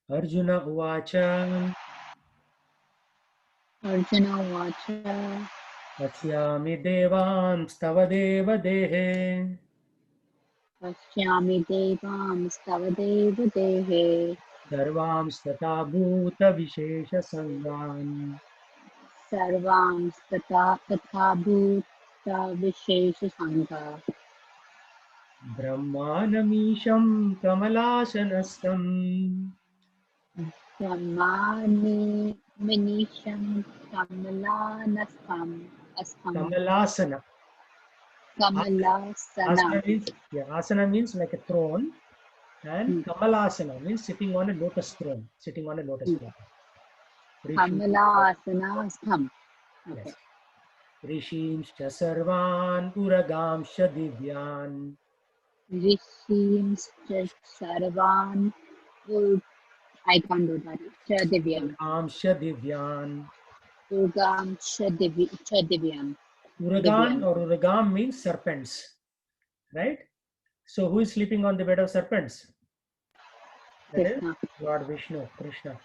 Arjuna Uvacha Arjuna Vacha Pashyami Devan Stava Deva Dehe Pashyami Devam Stavadeva Dehe Sarvam Stata Bhuta Vishesha Sangan Sarvam Tatha Bhuta Vishesha Sangha Brahmanamisham Kamalashanastam Brahmani Minisham Kamalanastam Astam Kamalasana. Kamalasana. Asana means, yeah, asana means like a throne, and Kamalasana means sitting on a lotus throne, sitting on a lotus flower. Rishi, Kamalasana Stham. Okay. yes. Rishimscha sarvan uragamsha divyan Rishim Sarvan I can't do that. Chadivyam. uragamsha divyan. Urgam Chadivyam. Uragan Divyam. or uragam means serpents, right? So who is sleeping on the bed of serpents? That is Krishna. Lord Vishnu, Krishna.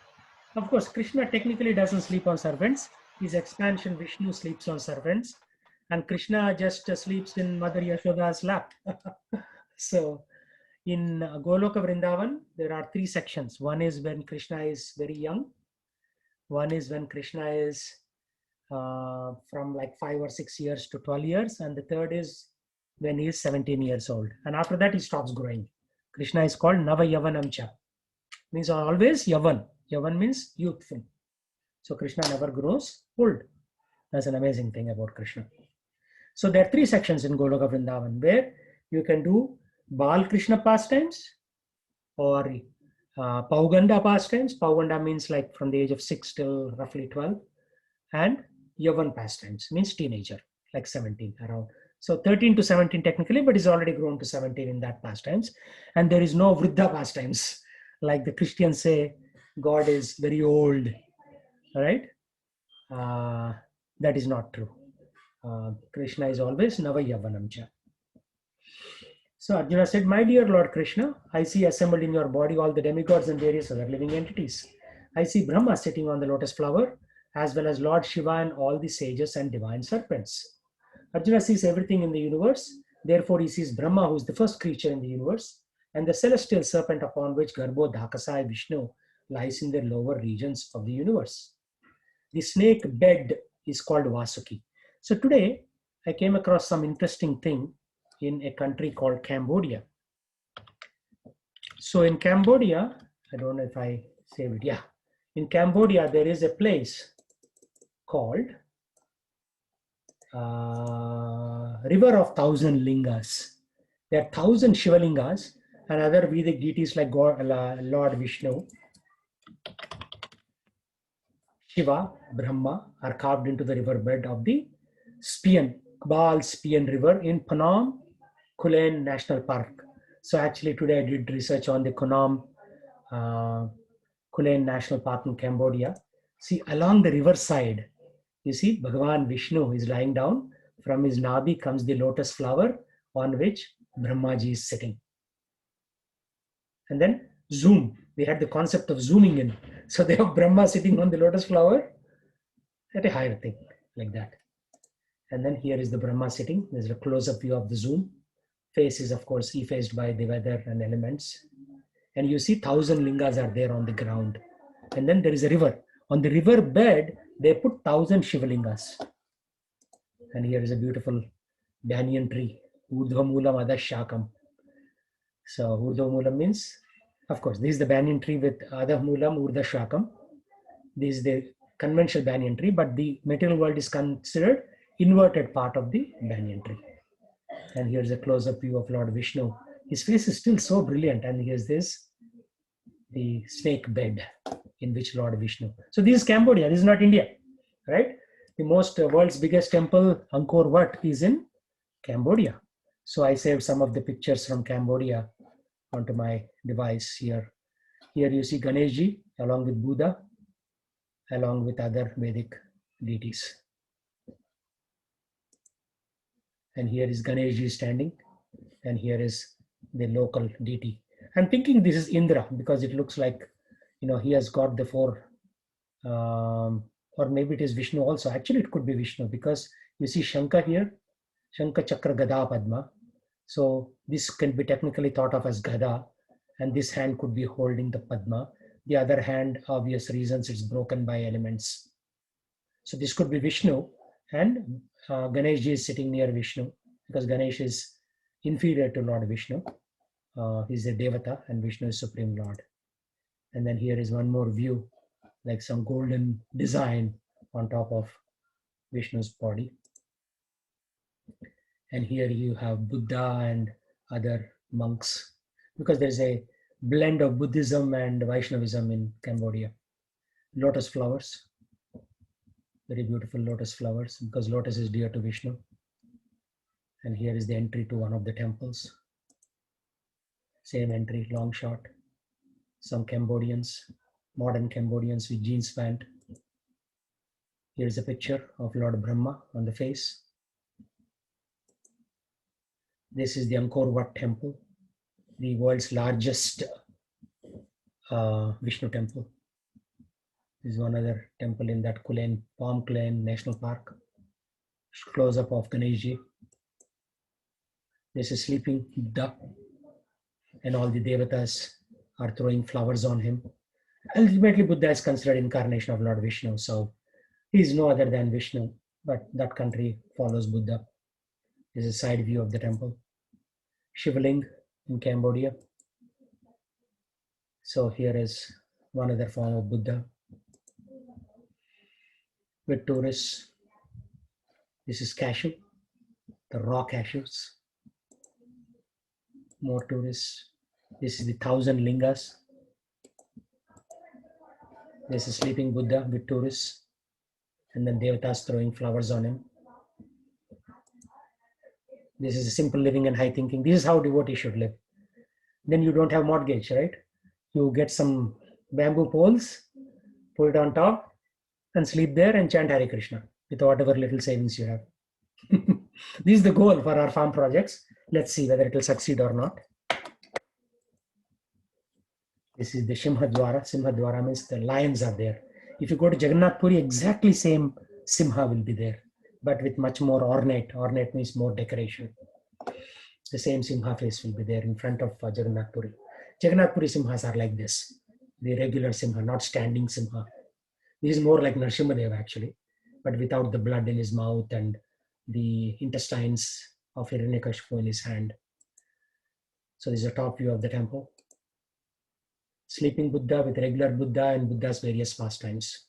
Of course, Krishna technically doesn't sleep on serpents. His expansion Vishnu sleeps on serpents, and Krishna just sleeps in Mother Yashoda's lap. So, in Goloka Vrindavan, there are three sections. One is when Krishna is very young. One is when Krishna is from like 5 or 6 years to 12 years, and the third is when he is 17 years old. And after that, he stops growing. Krishna is called Nava Yavanamcha, means always Yavan. Yavan means youthful. So Krishna never grows old. That's an amazing thing about Krishna. So there are three sections in Goloka Vrindavan where you can do Bal Krishna pastimes or Pauganda pastimes. Pauganda means like from the age of 6 till roughly 12. And Yavan pastimes means teenager, like 17 around. So 13 to 17 technically, but he's already grown to 17 in that pastimes. And there is no Vriddha pastimes. Like the Christians say, God is very old, right? Uh, that is not true. Krishna is always Nava Yavanamcha. So Arjuna said, my dear Lord Krishna, I see assembled in your body all the demigods and various other living entities. I see Brahma sitting on the lotus flower, as well as Lord Shiva and all the sages and divine serpents. Arjuna sees everything in the universe. Therefore, he sees Brahma, who is the first creature in the universe, and the celestial serpent upon which Garbho Dhakasai Vishnu lies in the lower regions of the universe. The snake bed is called Vasuki. So today, I came across some interesting thing in a country called Cambodia. So in Cambodia, I don't know if I saved it. Yeah. In Cambodia, there is a place called River of Thousand Lingas. There are 1,000 Shivalingas and other Vedic deities like God, Lord Vishnu, Shiva, Brahma are carved into the riverbed of the Spian, Kbal Spian River in Phnom Kulen National Park. So actually today I did research on the Phnom uh, Kulen National Park in Cambodia. See, along the riverside, you see Bhagavan Vishnu is lying down. From his nabi comes the lotus flower on which Brahmaji is sitting. And then zoom. We had the concept of zooming in. So they have Brahma sitting on the lotus flower at a higher thing, like that. And then here is the Brahma sitting. There's a close-up view of the zoom. Face is, of course, effaced by the weather and elements. And you see 1,000 lingas are there on the ground. And then there is a river. On the river bed, they put 1,000 Shivalingas. And here is a beautiful banyan tree. Urdhvamulam adashakam. So Urdhvamulam means, of course, this is the banyan tree with Adhamulam Urdhashakam. This is the conventional banyan tree, but the material world is considered inverted part of the banyan tree. And here's a close-up view of Lord Vishnu. His face is still so brilliant, and here's this, the snake bed in which Lord Vishnu. So this is Cambodia, this is not India, right? The most world's biggest temple, Angkor Wat, is in Cambodia. So I saved some of the pictures from Cambodia onto my device here. Here you see Ganeshji along with Buddha, along with other Vedic deities. And here is Ganeshji standing, and here is the local deity. I'm thinking this is Indra because it looks like he has got the four, or maybe it is Vishnu also. Actually, it could be Vishnu because you see Shankha here, Shankha Chakra Gada Padma. So this can be technically thought of as Gada, and this hand could be holding the Padma. The other hand, obvious reasons, it's broken by elements. So this could be Vishnu, and Ganesh is sitting near Vishnu because Ganesh is inferior to Lord Vishnu. He's a Devata and Vishnu is Supreme Lord. And then here is one more view, like some golden design on top of Vishnu's body. And here you have Buddha and other monks, because there's a blend of Buddhism and Vaishnavism in Cambodia. Lotus flowers, very beautiful lotus flowers, because lotus is dear to Vishnu. And here is the entry to one of the temples. Same entry, long shot. Some Cambodians, modern Cambodians with jeans pant. Here's a picture of Lord Brahma on the face. This is the Angkor Wat temple, the world's largest Vishnu temple. This is one other temple in that Palm Kulen National Park. Close up of Ganeshji. This is sleeping Buddha, and all the devatas are throwing flowers on him. Ultimately, Buddha is considered incarnation of Lord Vishnu, so he is no other than Vishnu, but that country follows Buddha. This is a side view of the temple. Shivaling in Cambodia. So here is one other form of Buddha with tourists. This is cashew, the raw cashews. More tourists. This is the 1,000 lingas. This is sleeping Buddha with tourists, and then devatas throwing flowers on him. This is a simple living and high thinking. This is how devotees should live. Then you don't have mortgage, right? You get some bamboo poles, put it on top, and sleep there and chant Hare Krishna with whatever little savings you have. This is the goal for our farm projects. Let's see whether it will succeed or not. This is the Simhadwara. Simhadwara means the lions are there. If you go to Jagannath Puri, exactly same Simha will be there, but with much more ornate. Ornate means more decoration. The same Simha face will be there in front of Jagannath Puri. Jagannath Puri Simhas are like this, the regular Simha, not standing Simha. This is more like Narasimhadev actually, but without the blood in his mouth and the intestines of Hiranyakashipu in his hand. So this is a top view of the temple. Sleeping Buddha with regular Buddha and Buddha's various pastimes.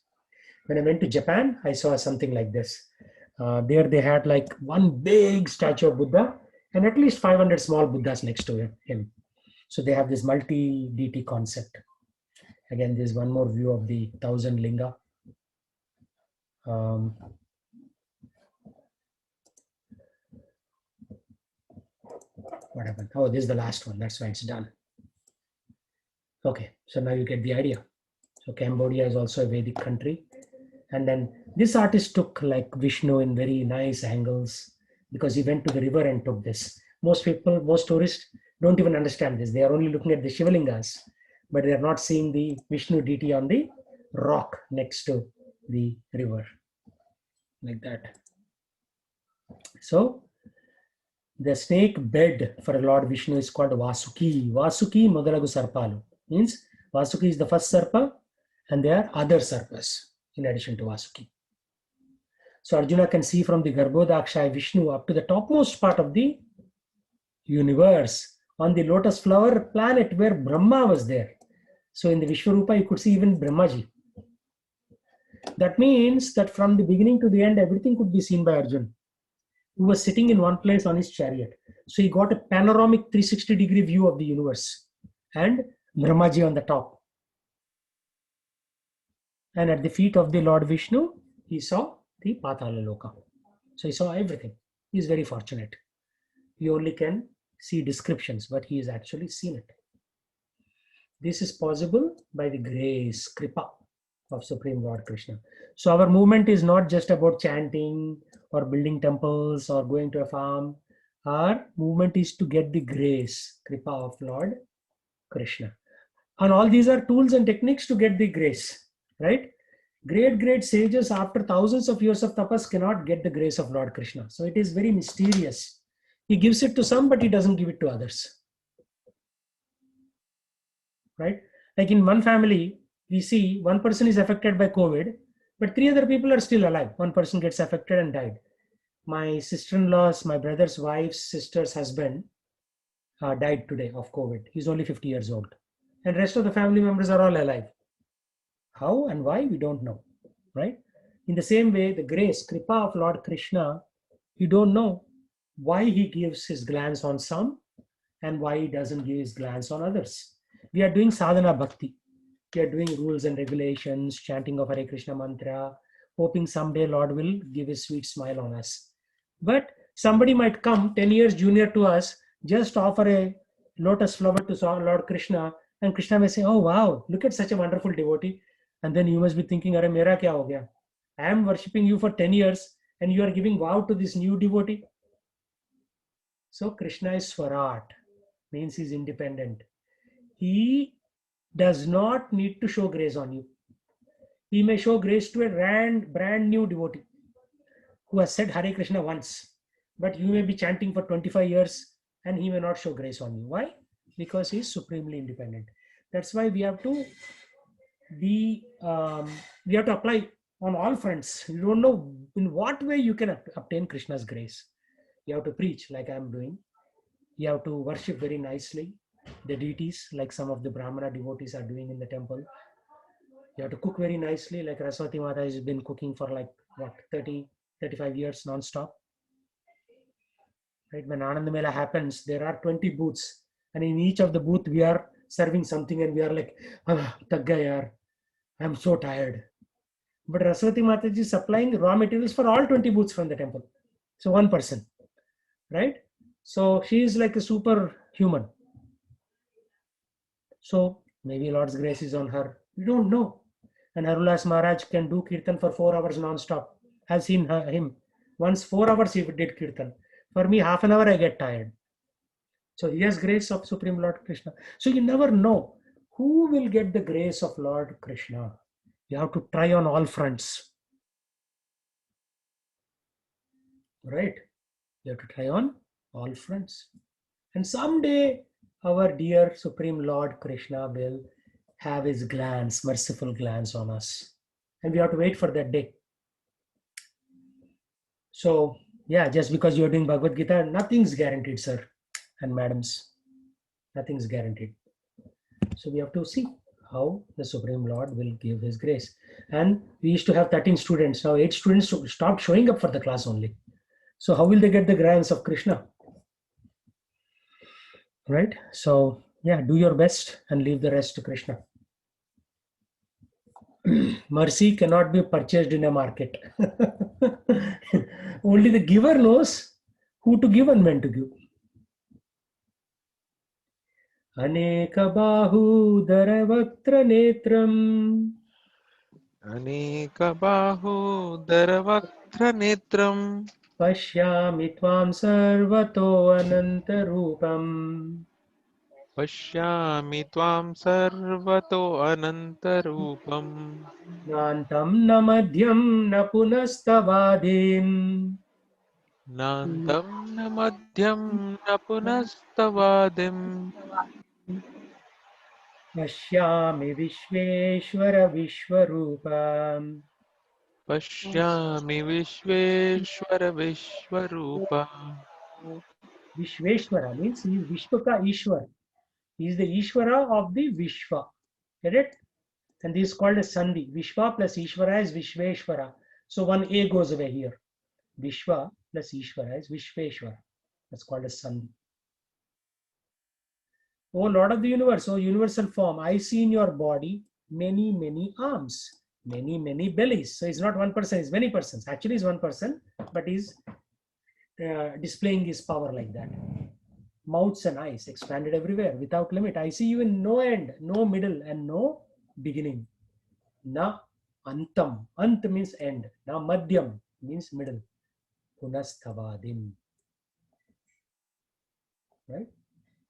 When I went to Japan, I saw something like this. There they had like one big statue of Buddha and at least 500 small Buddhas next to him. So they have this multi-deity concept. Again, there's one more view of the 1,000 linga. What happened? Oh, this is the last one. That's why it's done. Okay, so now you get the idea. So Cambodia is also a Vedic country. And then this artist took like Vishnu in very nice angles because he went to the river and took this. Most people, most tourists don't even understand this. They are only looking at the Shivalingas, but they are not seeing the Vishnu deity on the rock next to the river, like that. So the snake bed for Lord Vishnu is called Vasuki. Vasuki Modalagu Sarpalu. Means Vasuki is the first Sarpa and there are other Sarpas in addition to Vasuki. So Arjuna can see from the Garbhodakshaya Vishnu up to the topmost part of the universe on the lotus flower planet where Brahma was there. So in the Vishwarupa you could see even Brahmaji. That means that from the beginning to the end everything could be seen by Arjuna, who was sitting in one place on his chariot. So he got a panoramic 360-degree view of the universe and Brahmaji on the top. And at the feet of the Lord Vishnu, he saw the Patala Loka. So he saw everything. He is very fortunate. He only can see descriptions, but he has actually seen it. This is possible by the grace, Kripa of Supreme Lord Krishna. So our movement is not just about chanting or building temples or going to a farm. Our movement is to get the grace, Kripa of Lord Krishna. And all these are tools and techniques to get the grace, right? Great sages after thousands of years of tapas cannot get the grace of Lord Krishna. So it is very mysterious. He gives it to some, but he doesn't give it to others, right? Like in one family, we see one person is affected by COVID, but three other people are still alive. One person gets affected and died. My sister-in-law's, my brother's wife's sister's husband died today of COVID. He's only 50 years old. And rest of the family members are all alive. How and why, we don't know, right? In the same way, the grace, kripa of Lord Krishna, you don't know why he gives his glance on some and why he doesn't give his glance on others. We are doing sadhana bhakti. We are doing rules and regulations, chanting of Hare Krishna mantra, hoping someday Lord will give his sweet smile on us. But somebody might come 10 years junior to us, just offer a lotus flower to Lord Krishna, and Krishna may say, oh wow, look at such a wonderful devotee. And then you must be thinking, Are mera kya ho gaya? I am worshipping you for 10 years and you are giving vow to this new devotee. So Krishna is Swarat, means he's independent. He does not need to show grace on you. He may show grace to a brand new devotee who has said Hare Krishna once, but you may be chanting for 25 years and he may not show grace on you. Why? Because he is supremely independent. That's why we have to apply on all fronts. You don't know in what way you can obtain Krishna's grace. You have to preach like I am doing. You have to worship very nicely the deities like some of the Brahmana devotees are doing in the temple. You have to cook very nicely like Raswati Mata has been cooking for like what 35 years non-stop. Right? When Anand Mela happens, there are 20 booths, and in each of the booth we are serving something and we are like, thak gaya yaar, I'm so tired. But Raswati Mataji is supplying raw materials for all 20 booths from the temple. So one person, right? So she is like a super human. So maybe Lord's grace is on her. We don't know. And Harulas Maharaj can do kirtan for 4 hours non-stop. I've seen him. Once 4 hours he did kirtan. For me, half an hour I get tired. So he has grace of Supreme Lord Krishna. So you never know who will get the grace of Lord Krishna. You have to try on all fronts. Right? You have to try on all fronts. And someday our dear Supreme Lord Krishna will have his glance, merciful glance on us. And we have to wait for that day. So, yeah, just because you're doing Bhagavad Gita, nothing's guaranteed, sir and madams. Nothing's guaranteed. So we have to see how the Supreme Lord will give his grace. And we used to have 13 students. Now 8 students stopped showing up for the class only. So how will they get the grace of Krishna? Right? So, yeah, do your best and leave the rest to Krishna. Mercy cannot be purchased in a market. Only the giver knows who to give and when to give. Aneka bahudara vaktra netram. Aneka bahudara vaktra netram. Pashyami tvam sarvato anantarupam. Pashyami tvam sarvato anantarupam. Nantam na madhyam na punastavadim. Nantam na madhyam na punastavadim. Pashyami Vishveshwara Vishwarupam. Pashyami Vishveshwara Vishwarupa. Vishveshwara means he is Vishwaka Ishwar. He is the Ishwara of the Vishwa. Get it? And this is called a Sandhi. Vishwa plus Ishwara is Vishveshwara. So one A goes away here. Vishwa plus Ishwara is Vishveshwara. That's called a Sandhi. O Lord of the universe, O universal form, I see in your body many, many arms, many, many bellies. So it's not one person, it's many persons. Actually, it's one person, but he's displaying his power like that. Mouths and eyes expanded everywhere without limit. I see you in no end, no middle, and no beginning. Na antam. Ant means end. Na madhyam means middle. Punastavadim. Right?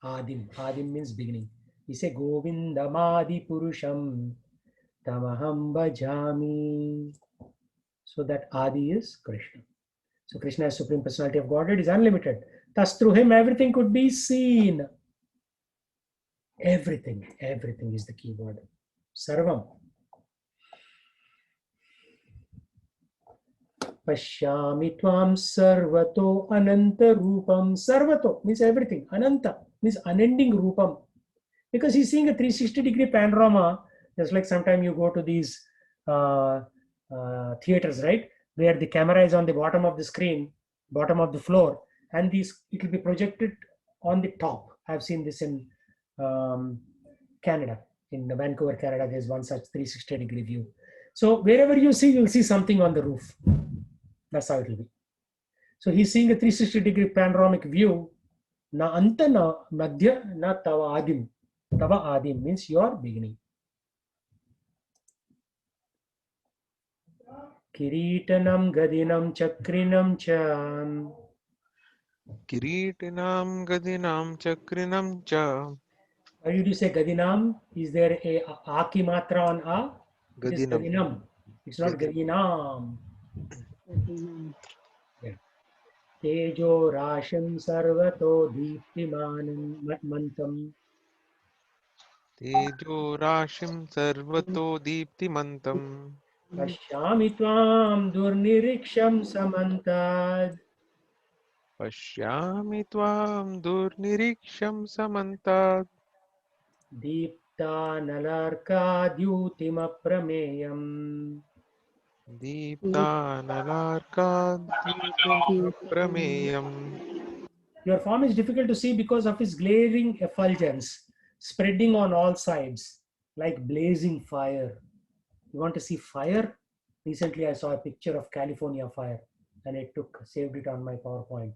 Adim. Adim means beginning. He say Govindamadi Purusham Tamaham Bhajami. So that Adi is Krishna. So Krishna is Supreme Personality of Godhead, is unlimited. Thus through him everything could be seen. Everything is the key word. Sarvam. Pashyami tvam sarvato ananta rupam. Sarvato means everything. Ananta means unending rupam. Because he's seeing a 360-degree panorama, just like sometimes you go to these theaters, right? Where the camera is on the bottom of the screen, bottom of the floor, and it will be projected on the top. I've seen this in Canada. In Vancouver, Canada, there's one such 360-degree view. So wherever you see, you'll see something on the roof. That's how it will be. So he's seeing a 360-degree panoramic view. Na anta na madhya na tava adim. Tava adim means your beginning. Kiritanam gadinam chakrinam cha. Kiritinam gadinam chakrinam cha. Why did you say gadinam? Is there a aki matra on a? It is Gadinam. gadinam. It's not gadinam. Yeah. Tejo rasham sarvato deeptimanam mantam. Tejo rashim sarvato deeptimantam. Pashyami tvam durniriksham samantad. Pashyami tvam durniriksham samantat. Deepta nalarka dyutima prameyam. Deeptanalarka prameyam. Your form is difficult to see because of its glaring effulgence, spreading on all sides, like blazing fire. You want to see fire? Recently, I saw a picture of California fire, and saved it on my PowerPoint.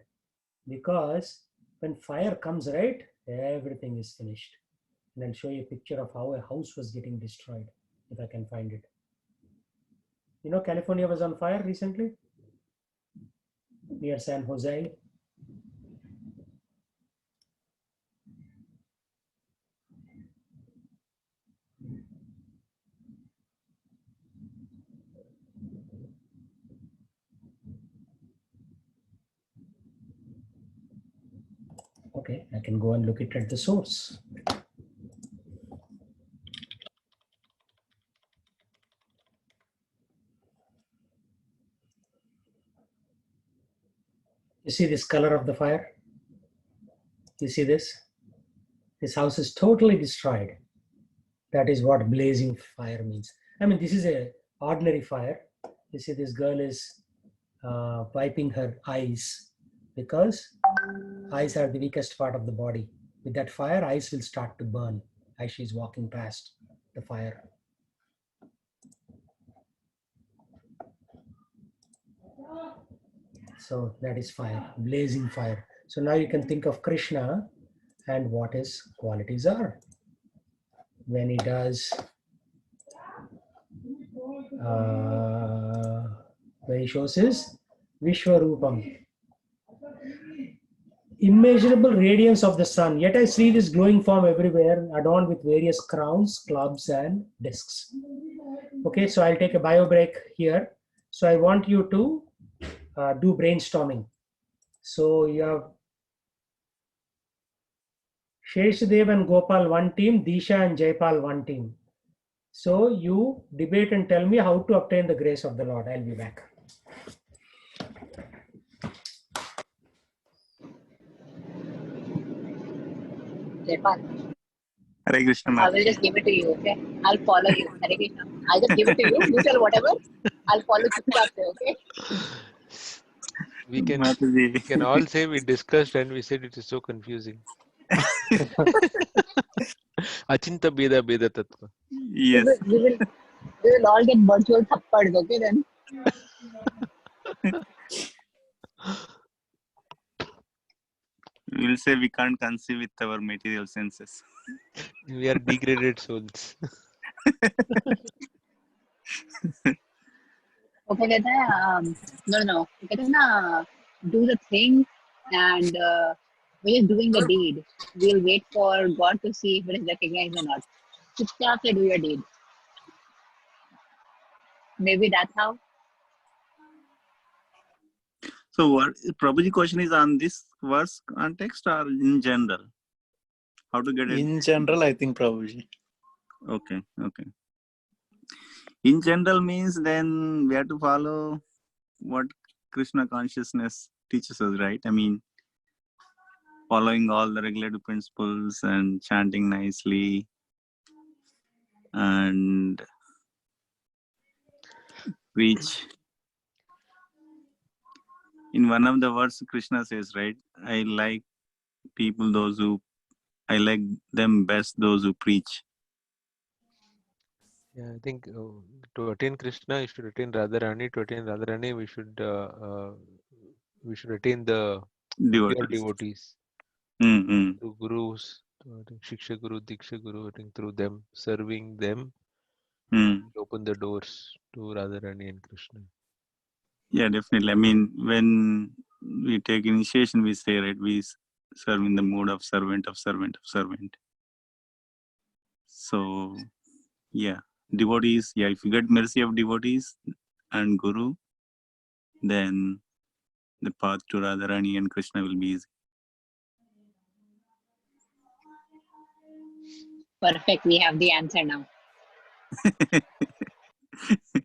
Because when fire comes, right, everything is finished. And I'll show you a picture of how a house was getting destroyed, if I can find it. You know, California was on fire recently, near San Jose. Okay, I can go and look it at the source. You see this color of the fire? You see this? This house is totally destroyed. That is what blazing fire means. I mean, this is a ordinary fire. You see this girl is wiping her eyes because eyes are the weakest part of the body. With that fire, eyes will start to burn as she's walking past the fire. So that is fire, blazing fire. So now you can think of Krishna and what his qualities are. When he does, when he shows his Vishwa roopan. Immeasurable radiance of the sun, yet I see this glowing form everywhere, adorned with various crowns, clubs, and discs. Okay, so I'll take a bio break here. So I want you to do brainstorming. So you have Sheshdev and Gopal one team, Disha and Jaipal one team. So you debate and tell me how to obtain the grace of the Lord. I'll be back. Jaipal, Hare Krishna, I Mataji. will just give it to you, okay? I'll follow you. Hare Krishna. I'll just give it to you. You tell whatever. I'll follow Chupchaap se, okay? We Mataji. can all say we discussed and we said it is so confusing. Achinta Beda Beda Tattva. Yes. We will all get virtual thappads, okay then? We will say we can't conceive with our material senses. We are degraded souls. वो क्या कहते हैं no कहते हैं ना do the thing and We're just doing the deed. We'll wait for God to see if it is recognized or not. Chupchaap se do your deed. Maybe that's how. So what Prabhuji question is on this verse context or in general? How to get it? In general, I think Prabhuji. Okay. In general means then we have to follow what Krishna consciousness teaches us, right? I mean, following all the regulative principles and chanting nicely and preach. In one of the words, Krishna says, right? I like them best, those who preach. Yeah, I think to attain Krishna, you should attain Radharani. To attain Radharani, we should attain the pure Devotees. devotees Mm-hmm. through gurus. I think Shiksha Guru, Diksha Guru. I think through them, serving them, Mm. open the doors to Radharani and Krishna. Yeah, definitely. I mean, when we take initiation, we say, right, we serve in the mood of servant. So, yeah, devotees, yeah, if you get mercy of devotees and Guru, then the path to Radharani and Krishna will be easy. Perfect. We have the answer now.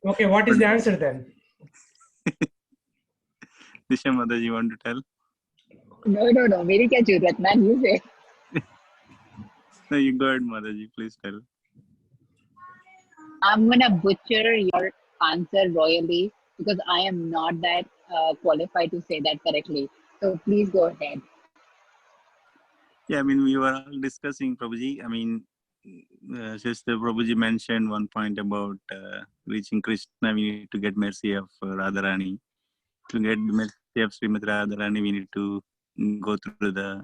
Okay, what is the answer then? Disha Mother, you want to tell? No. मेरी क्या जरूरत man? You say. No, you go ahead, Motherji, please tell. I'm gonna butcher your answer royally because I am not that qualified to say that correctly. So please go ahead. Yeah, I mean, we were all discussing, Prabhuji. I mean, Sister Prabhuji mentioned one point about reaching Krishna, we need to get mercy of Radharani. To get mercy of Srimati Radharani, we need to go through the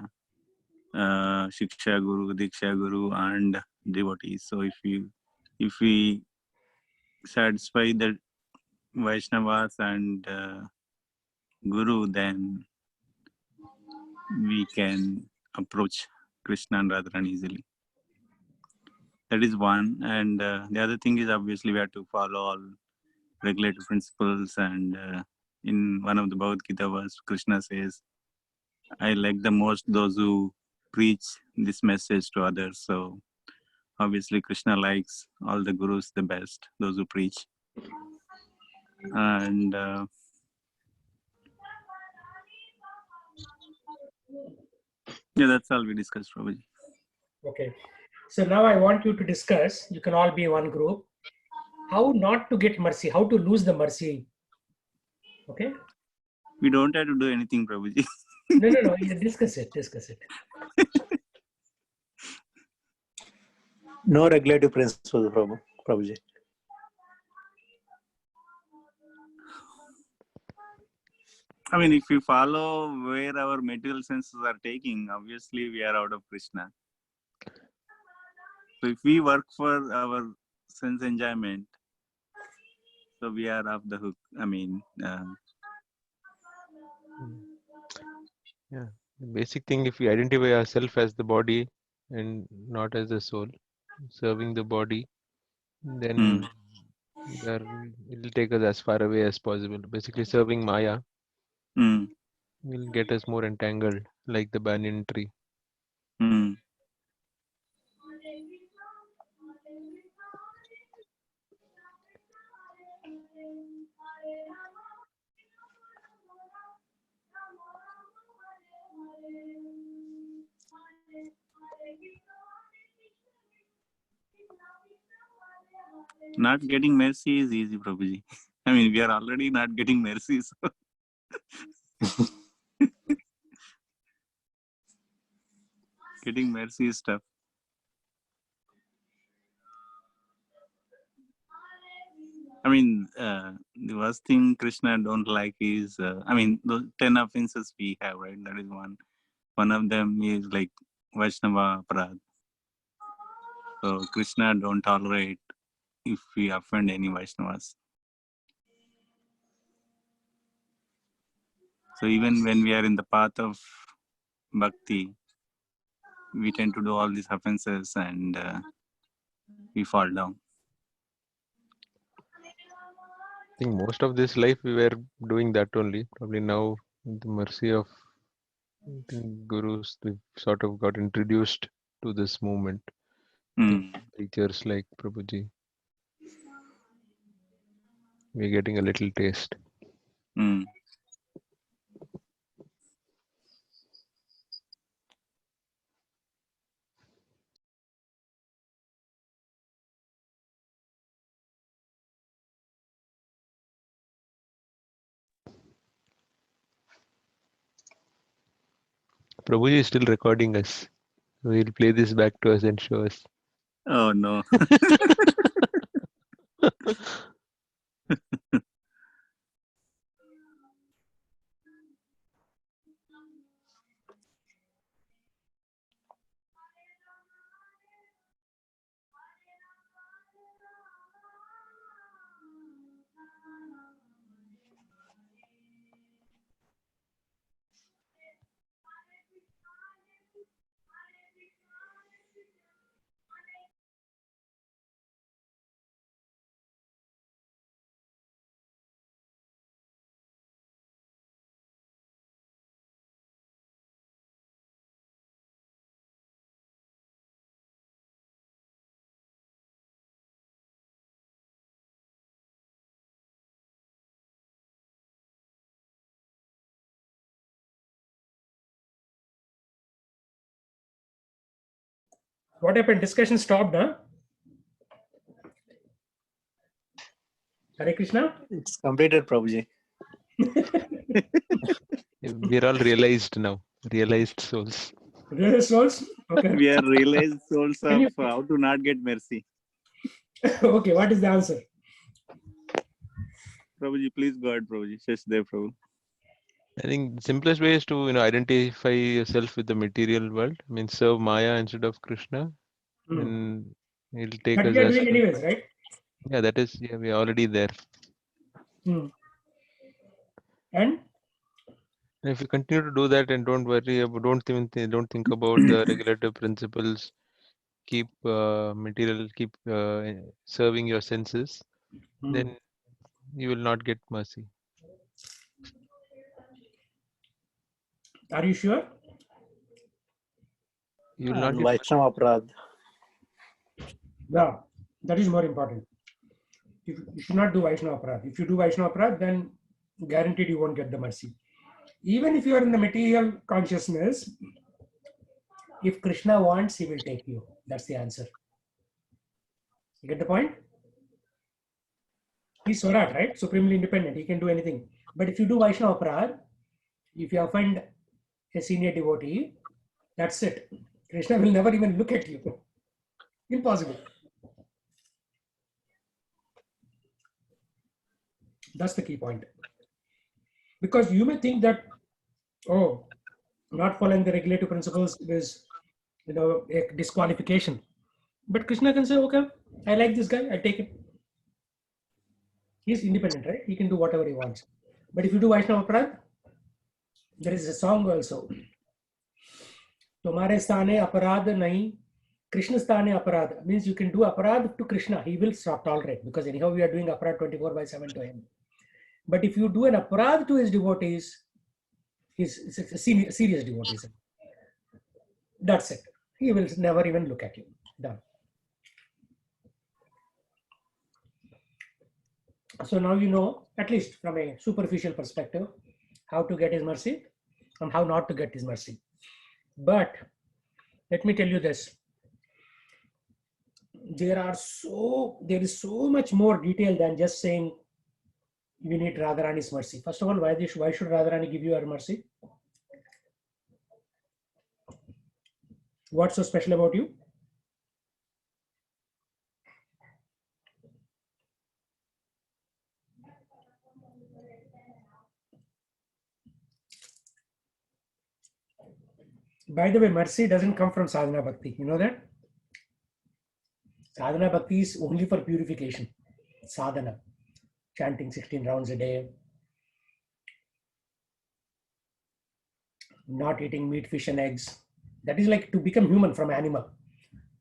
Shiksha Guru, Diksha Guru, and devotees. So if we satisfy the Vaishnavas and Guru, then we can approach Krishna and Radharani easily. That is one. And the other thing is obviously we have to follow all regulative principles. And in one of the Bhagavad Gita verse, Krishna says, I like the most those who preach this message to others. So obviously Krishna likes all the gurus the best, those who preach. And yeah, that's all we discussed, Prabhuji. Okay. So now I want you to discuss, you can all be one group, how not to get mercy, how to lose the mercy. Okay? We don't have to do anything, Prabhuji. No. You discuss it. No regulative principles, Prabhuji. I mean, if we follow where our material senses are taking, obviously we are out of Krishna. So if we work for our sense enjoyment, so we are off the hook. I mean, Yeah, the basic thing, if we identify ourselves as the body and not as the soul, serving the body, then it'll take us as far away as possible. Basically, serving Maya will get us more entangled, like the banyan tree. Not getting mercy is easy, Prabhuji. I mean, we are already not getting mercy. So. Getting mercy is tough. I mean, the worst thing Krishna don't like is, I mean, those 10 offenses we have, right? That is one. One of them is like Vaishnava Aparad. So Krishna don't tolerate if we offend any Vaishnavas. So even when we are in the path of bhakti, we tend to do all these offenses and we fall down. I think most of this life we were doing that only. Probably now, with the mercy of the gurus, we sort of got introduced to this movement. Hmm. Teachers like Prabhuji, we're getting a little taste. Hmm. Prabhuji is still recording us. We'll play this back to us and show us. Oh no. What happened? Discussion stopped, huh? Hare Krishna? It's completed, Prabhuji. We're all realized now, realized souls. Really, souls? Okay. We are realized souls Can of you- how to not get mercy. Okay, what is the answer? Prabhuji, please go ahead, Prabhuji. Shashdev Prabhu. I think the simplest way is to identify yourself with the material world. I mean, serve Maya instead of Krishna, Hmm. and it'll take But us we are as doing anyways, right? yeah. That is we're already there. Hmm. And And if you continue to do that and don't worry about, don't think about the regulative principles, keep keep serving your senses, then you will not get mercy. are you sure? You will not And get mercy. Vaishnava Aparadh. Yeah, that is more important. You should not do Vaishnava Aparadh. If you do Vaishnava Aparadh, then guaranteed you won't get the mercy. Even if you are in the material consciousness, if Krishna wants, he will take you. That's the answer. You get the point? He's Swarat, right? Supremely independent. He can do anything. But if you do Vaishnava Aparadh, if you offend a senior devotee, that's it. Krishna will never even look at you. Impossible. That's the key point. Because you may think that, oh, not following the regulative principles is, a disqualification. But Krishna can say, okay, I like this guy, I take it. He's independent, right? He can do whatever he wants. But if you do Vaishnava Aparadh, there is a song also. Tumhare sthane aparadh nahi, Krishna sthane aparadh. Means you can do aparadh to Krishna. He will stop tolerate because anyhow we are doing aparadh 24/7 to him. But if you do an aparadh to his devotees, it's a serious devotees. That's it. He will never even look at you. Done. So now you know, at least from a superficial perspective, how to get his mercy and how not to get his mercy. But let me tell you this. There is so much more detail than just saying you need Radharani's mercy. First of all, why should Radharani give you her mercy? What's so special about you? By the way, mercy doesn't come from sadhana bhakti. You know that? Sadhana bhakti is only for purification. Sadhana. Chanting 16 rounds a day. not eating meat, fish, and eggs. That is like to become human from animal.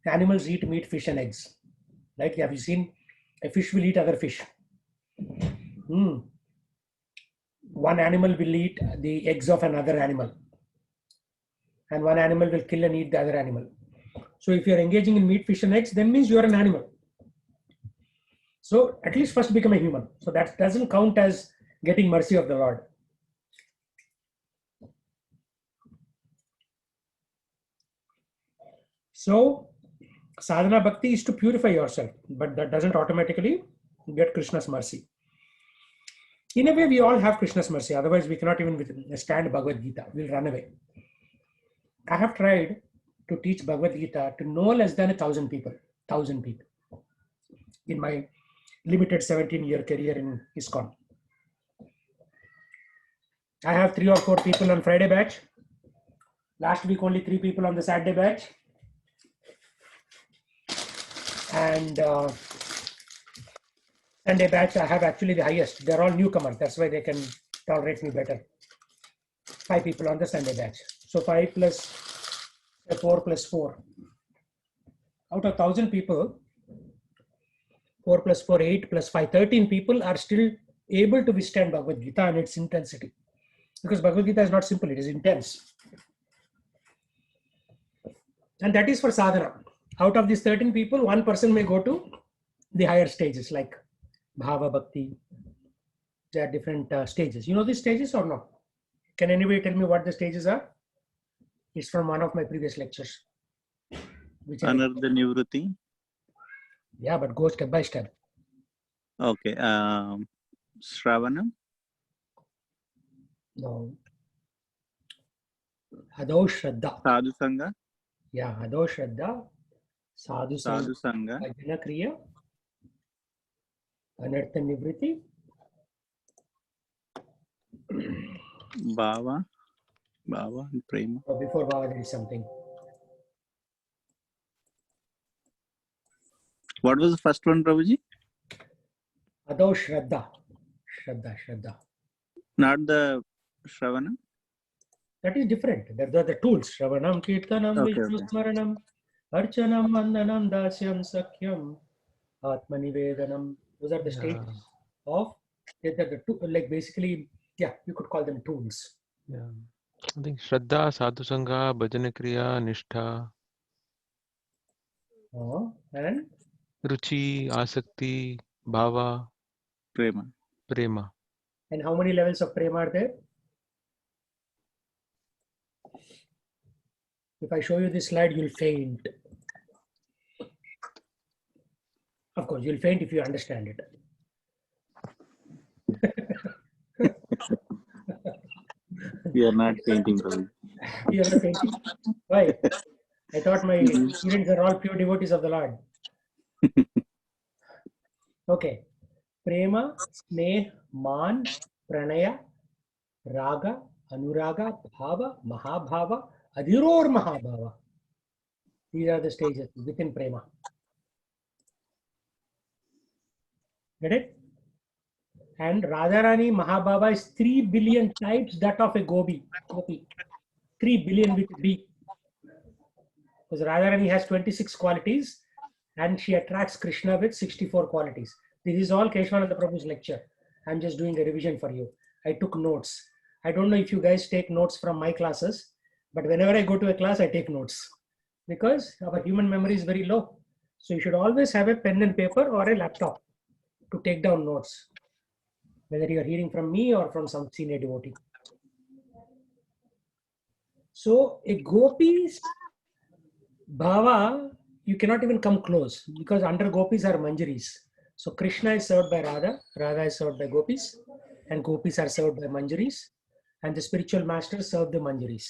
Animals eat meat, fish, and eggs. Right? Have you seen a fish will eat other fish? One animal will eat the eggs of another animal, and one animal will kill and eat the other animal. So if you are engaging in meat, fish, and eggs, then means you are an animal. So at least first become a human. So that doesn't count as getting mercy of the Lord. So sadhana bhakti is to purify yourself, but that doesn't automatically get Krishna's mercy. In a way, we all have Krishna's mercy. Otherwise, we cannot even stand Bhagavad Gita. We'll run away. I have tried to teach Bhagavad Gita to no less than 1,000 people. 1,000 people. In my limited 17-year career in ISKCON. I have 3 or 4 people on Friday batch. Last week, only 3 people on the Saturday batch. And Sunday batch, I have actually the highest. They're all newcomers. That's why they can tolerate me better. 5 people on the Sunday batch. So 5 plus 4 plus 4. Out of 1,000 people, 4 plus 4, 8 plus 5, 13 people are still able to withstand Bhagavad Gita and its intensity. Because Bhagavad Gita is not simple, it is intense. And that is for sadhana. Out of these 13 people, one person may go to the higher stages like Bhava Bhakti. There are different stages. You know these stages or no? Can anybody tell me what the stages are? It's from one of my previous lectures. Anartha Nivrutti. Yeah, but go step by step. Okay. Shravanam. No. Adho Shraddha. Sadhu Sangha. Yeah, Adho Shraddha. Sadhu Sangha. Bhajana Kriya. Anartha Nivritti. Bhava and Prema. Oh, before Bhava there is something. What was the first one, Prabhuji? Adho Shraddha. Shraddha. Not the Shravanam? That is different. That are the tools. Shravanam, Kirtanam, Vishnu Smaranam, Archanam, Vandanam, Dasyam, Sakyam, Atmanivedanam. Those are the stages of, like basically, yeah, you could call them tools. Yeah. I think Shraddha, Sadhu Sangha, Bhajana Kriya, Nishtha. And? Ruchi, Asakti, Bhava, Prema. And how many levels of prema are there? If I show you this slide, you'll faint. Of course, you'll faint if you understand it. We are not fainting, Prabhuji. You are not fainting? Why? I thought my students are all pure devotees of the Lord. Okay. Prema, Sneh, Man, Pranaya, Raga, Anuraga, Bhava, Mahabhava, Adhiror Mahabhava. These are the stages within Prema. Get it? And Radharani Mahabhava is 3 billion times that of a gopi. 3 billion with B. Because Radharani has 26 qualities and she attracts Krishna with 64 qualities. This is all Keshavananda Prabhu's lecture. I'm just doing a revision for you. I took notes. I don't know if you guys take notes from my classes, but whenever I go to a class, I take notes because our human memory is very low. So you should always have a pen and paper or a laptop to take down notes, whether you're hearing from me or from some senior devotee. So a gopi's bhava, you cannot even come close because under gopis are manjaris. So Krishna is served by Radha, Radha is served by gopis, and gopis are served by manjaris, and the spiritual masters serve the manjaris.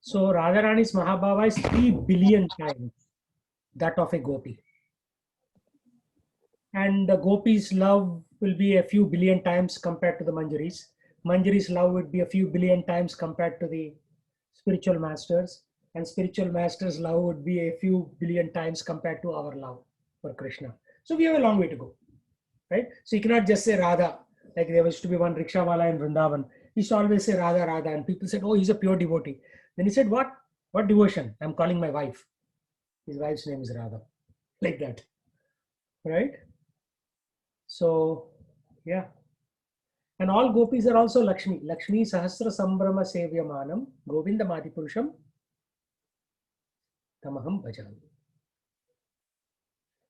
So Radharani's Mahabhava is 3 billion times that of a gopi. And the gopis' love will be a few billion times compared to the manjaris. Manjaris' love would be a few billion times compared to the spiritual masters. And spiritual masters' love would be a few billion times compared to our love for Krishna. So we have a long way to go, right? So you cannot just say Radha, like there used to be one rickshawala in Vrindavan. He used to always say Radha, Radha, and people said, oh, he's a pure devotee. Then he said, what? What devotion? I'm calling my wife. His wife's name is Radha. Like that. Right? So, yeah. And all gopis are also Lakshmi. Lakshmi Sahasra Sambrama Sevyamanam Govinda Mati Purusham Tamaham Bhajami.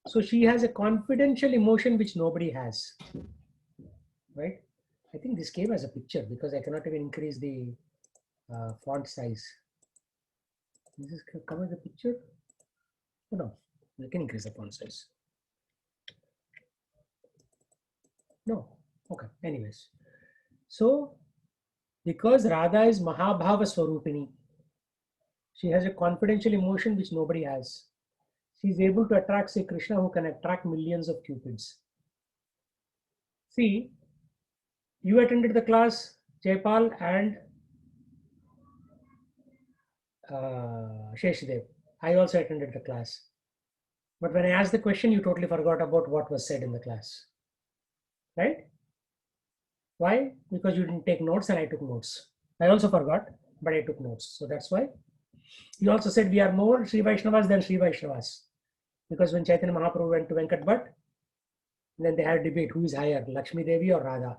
So she has a confidential emotion which nobody has. Right? I think this came as a picture because I cannot even increase the font size. Does this come as a picture? Oh, no, you can increase the font size. No. Okay. Anyways. So, because Radha is Mahabhava Swarupini, she has a confidential emotion which nobody has. She is able to attract, say, Krishna, who can attract millions of cupids. See, you attended the class, Jaipal and Sheshdev. I also attended the class. But when I asked the question, you totally forgot about what was said in the class. Right? Why? Because you didn't take notes and I took notes. I also forgot, but I took notes. So that's why. You also said we are more Sri Vaishnavas than Sri Vaishnavas. Because when Chaitanya Mahaprabhu went to Venkat Bhatt, then they had a debate, who is higher, Lakshmi Devi or Radha?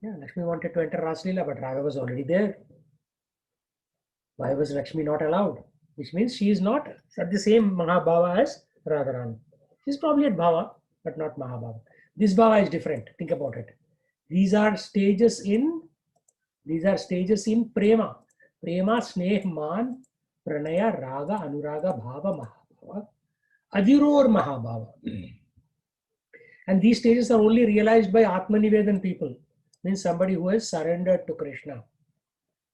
Yeah, Lakshmi wanted to enter Raslila, but Radha was already there. Why was Lakshmi not allowed? Which means she is not at the same Mahabhava as Radharani. She's probably at Bhava, but not Mahabhava. This Bhava is different. Think about it. These are stages in Prema. Prema, Sneh, Man, Pranaya, Raga, Anuraga, Bhava, Mahabhava, Adiror Mahabhava. And these stages are only realized by Atmanivedan people. Means somebody who has surrendered to Krishna.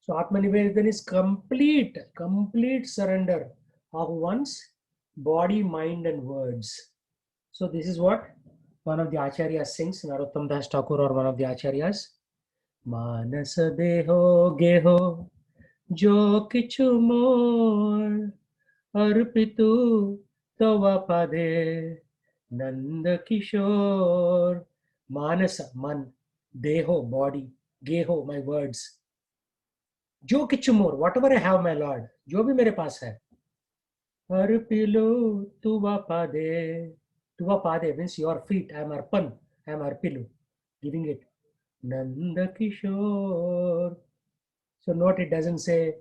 So Atmanivedan is complete surrender of one's body, mind and words. So this is what one of the Acharyas sings, Narottam Das Thakur or one of the Acharyas. Manasa deho geho jo kichu mor arpitu tava pade Nanda Kishore. Manasa, man, deho, body, geho, my words. Jo kichu more, whatever I have, my Lord, jo bhi mere paas hai. Arpilu tuva pade. Tuva pade means your feet. I am arpan, I am arpilu, giving it. Nanda Kishore. So note it doesn't say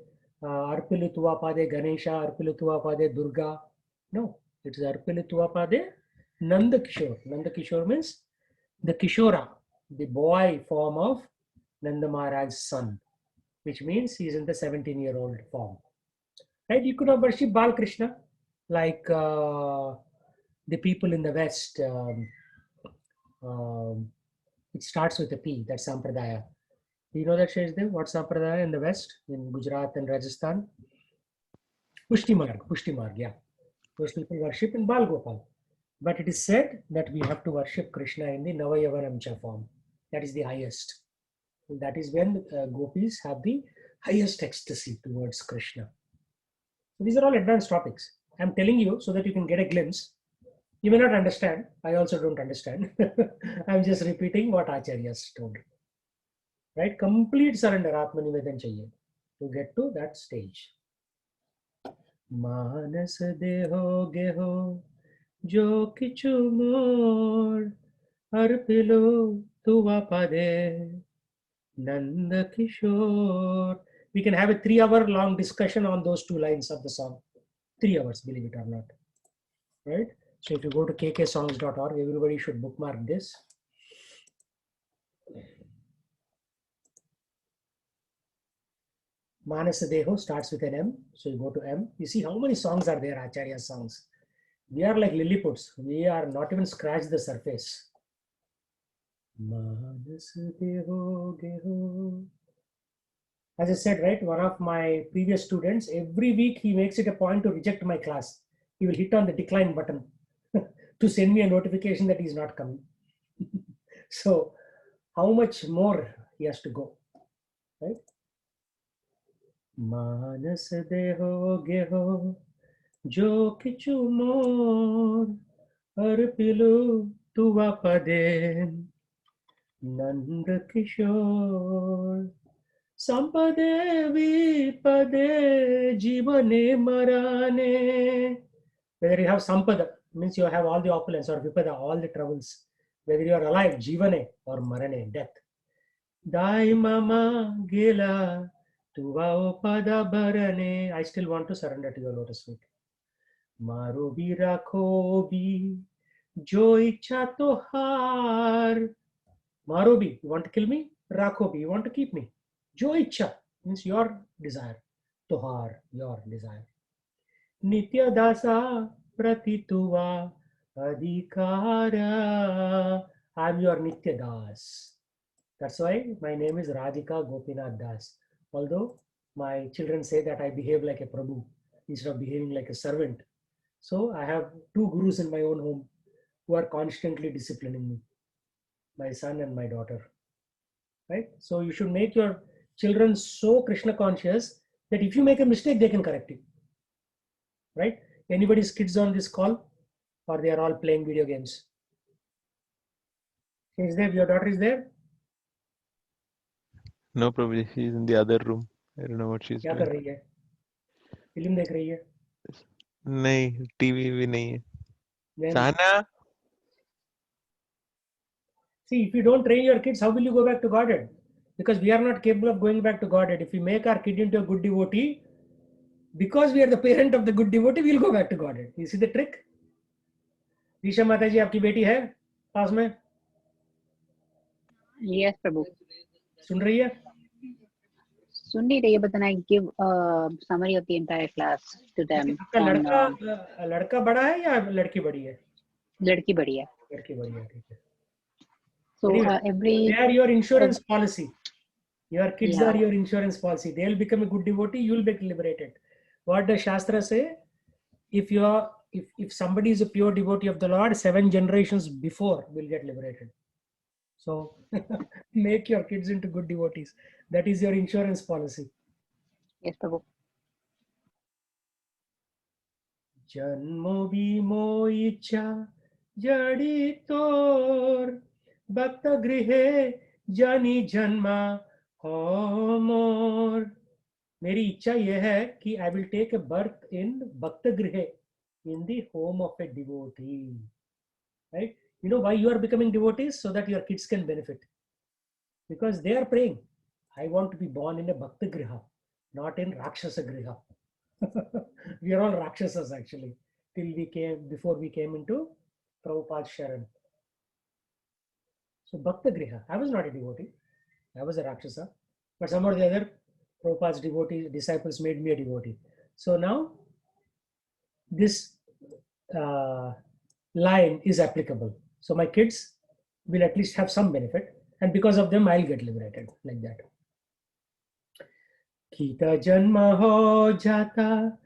arpilu tuva pade Ganesha, arpilu tuva pade Durga. No, it is arpilu tuva pade Nanda Kishore. Nanda Kishore means the Kishora, the boy form of Nanda Maharaj's son, which means he is in the 17-year-old form. Right? You could have worshipped Bal Krishna like the people in the West. It starts with a P, that's Sampradaya. Do you know that, Sheshdev? What Sampradaya in the West, in Gujarat and Rajasthan? Pushti Marg, yeah. Those people worship in Bal Gopal. But it is said that we have to worship Krishna in the Navayavanamcha form. That is the highest. And that is when gopis have the highest ecstasy towards Krishna. So these are all advanced topics. I'm telling you so that you can get a glimpse. You may not understand. I also don't understand. I'm just repeating what Acharyas told. Right? Complete surrender, Atmanivedan chahiye to get to that stage. Manas deho geho jo kichu mor arpilo tuva pade Nanda Kishore. We can have a 3-hour long discussion on those 2 lines of the song. 3 hours, believe it or not. Right? So if you go to kksongs.org, everybody should bookmark this. Manasa Deho starts with an M. So you go to M. You see how many songs are there, Acharya songs. We are like Lilliputs. We are not even scratched the surface. Manasa Deho Geho. As I said, right, one of my previous students, every week he makes it a point to reject my class. He will hit on the decline button to send me a notification that he's not coming. So how much more he has to go, right? Manas deho geho jo kichu mor arpilu tuva pade Nand Kishore. Sampade Vipade Jivane Marane. Whether you have Sampada, means you have all the opulence, or Vipada, all the troubles. Whether you are alive, Jivane, or Marane, death. Dai Mama Gela Tuva Pada Bharane. I still want to surrender to your lotus feet. Maro bhi rakho bhi jo ichha tohar. Maro bhi, you want to kill me? Rakho bhi, you want to keep me? Jo ichha means your desire. Tohar, your desire. Nitya dasa pratituva adhikara. I'm your Nitya das. That's why my name is Radhika Gopinath Das. Although my children say that I behave like a Prabhu instead of behaving like a servant. So I have two gurus in my own home who are constantly disciplining me, my son and my daughter. Right? So you should make your children so Krishna conscious that if you make a mistake, they can correct you. Right? Anybody's kids on this call, or they are all playing video games? Is there? Your daughter is there? No, Prabhuji, she's in the other room. I don't know what she's क्या doing. कर रही है? Film देख रही है? नहीं, TV भी नहीं है. Then, Sana? see, if you don't train your kids, how will you go back to Godhead? Because we are not capable of going back to Godhead. If we make our kid into a good devotee, because we are the parent of the good devotee, we'll go back to Godhead. You see the trick? Disha Mataji, आपकी बेटी है पास में? Yes, Prabhu. सुन रही है? सुन नहीं रही है, but then I give a summary of the entire class to them. आपका On, लड़का बड़ा है या लड़की बड़ी है? लड़की बड़ी है. लड़की बड़ी है, ठीक है. So Anyway, they are your insurance policy. Your kids Yeah. are your insurance policy. They'll become a good devotee. You'll get liberated. What does Shastra say? If you are, if somebody is a pure devotee of the Lord, 7 generations before will get liberated. So make your kids into good devotees. That is your insurance policy. Yes, Prabhu. Janmo bimo icha jadi tor bhakta grihe jani janma homor. मेरी इच्छा यह है कि I will take a birth in bhakta grihe, in the home of a devotee. Right? You know why you are becoming devotees? So that your kids can benefit. Because they are praying. I want to be born in a bhakta griha, not in rakshasa griha. We are all rakshasas actually, before we came into Prabhupada's Sharan. So bhakta griha. I was not a devotee. I was a rakshasa. But some or the other, Prabhupada's disciples made me a devotee. So now this line is applicable. So my kids will at least have some benefit, and because of them I'll get liberated, like that. Kita janma ho jata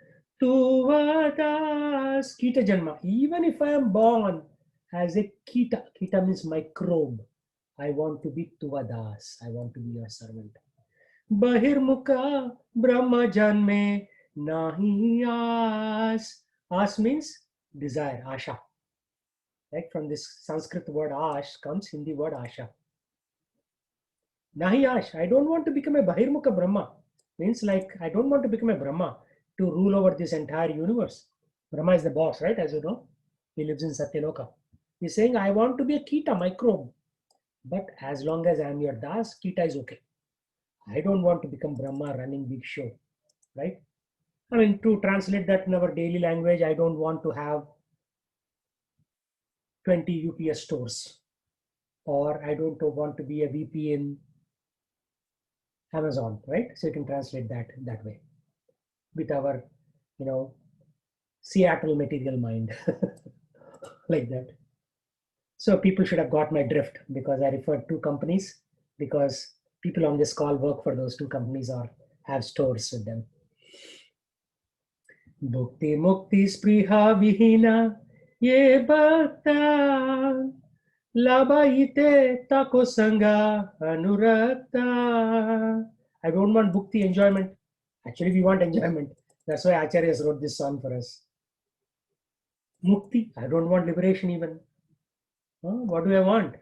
tuvadas. Kita janma. Even if I am born as a kita, kita means microbe, I want to be tuvadas. I want to be your servant. Bahirmukha Brahma janme nahi as. As means desire, asha. Right? From this Sanskrit word ash comes Hindi word asha. Nahi ash. I don't want to become a Bahirmukha Brahma. Means like I don't want to become a Brahma to rule over this entire universe. Brahma is the boss, right? As you know, he lives in Satyaloka. He's saying I want to be a kita, microbe. But as long as I am your das, kita is okay. I don't want to become Brahma running big show, right? I mean, to translate that in our daily language, I don't want to have 20 UPS stores, or I don't want to be a VP in Amazon, right? So you can translate that way with our, Seattle material mind, like that. So people should have got my drift, because I referred to companies, because people on this call work for those 2 companies or have stores with them. Bhukti mukti spriha vihina ye bhakta labhaite tako sanga anurakta. I don't want bhukti, enjoyment. Actually, we want enjoyment. That's why Acharyas wrote this song for us. Mukti, I don't want liberation even. What do I want?